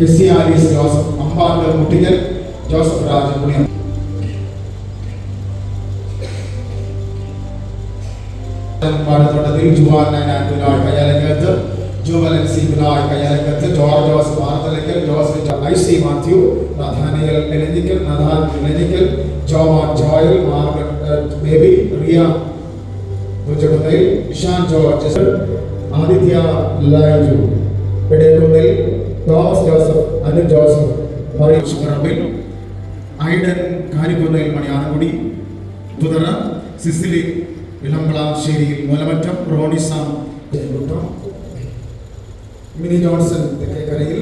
KC Alice Joseph, Ambatt Muttickal Joseph Rajapunyam, Padathottathil ജുവാനായ കയ്യാലക്കത്ത്, ജുവലൻസി Kayyalakkath, George Jose Varthalakkal, Jose IC Mathew, Nathaniel Elanjikkal, Nathan Elanjikkal, Joman Joel, Margaret Baby, Riya Thujakunnayil, Ishan George, Aditya Laiju Pedekkunnil, Thomas Joseph, Anu Joseph, Mariyam Parambil, Aidan Karikkunnayil, Maniyanakkudy, Puthara Cicily Vilambalasseriyil, Moolamattom Ronisam, Mini Johnson Thekkekarayil,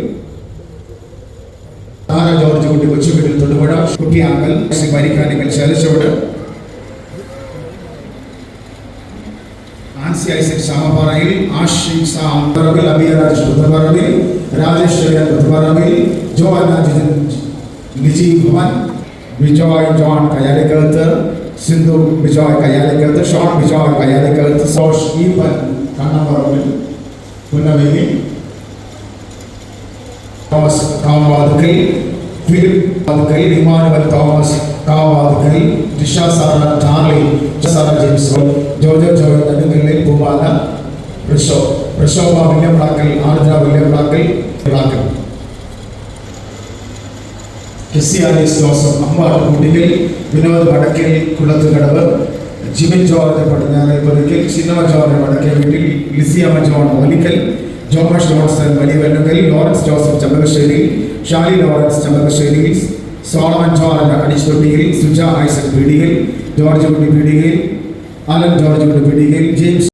Thara George Kutty Kochuveettil Thodupuzha, Kuttiyankal Parikkanikkal Shelachode, Ancy Isaac Shamapparayil, Ashiq Sam Parambil, Abiyaraj Puthuparambil, Rajesh Puthuparambil, Joanna Liji Bhavan, Bijoy John Kayyalikkakath, Sindhu Bijoy Kayyalikkakath, Sean Bijoy Kayyalikkakath, Sosh Eapen Kannamparambil, Punnaveli, Thomas Kavathukkal, Philip Vathukkal, Emmanuel Thomas Kavathukkal, Tisha Sara Charlie, Sara James, George Joy Nedumkallil, Bhupala Prashobha Williamplackal, Ardra Williamplackal, KC Alice Joseph, Ambatt Kuttickal, Vinod Vadakkal Kulathukadavu, Jimin George Padinjare Porickal, Chinnamma George Vadakke Veettil, Lissiyamma John Olickal, Jomas Johnson Valiya Vellunkal, Lawrence Joseph Chembakassery, Shali Lawrence Chembakassery, Solomon George Adichuthottiyil, Suja Isaac Peedikayil, George കുട്ടി പീടികയിൽ, ആലൻ George കുട്ടി പീടികയിൽ, James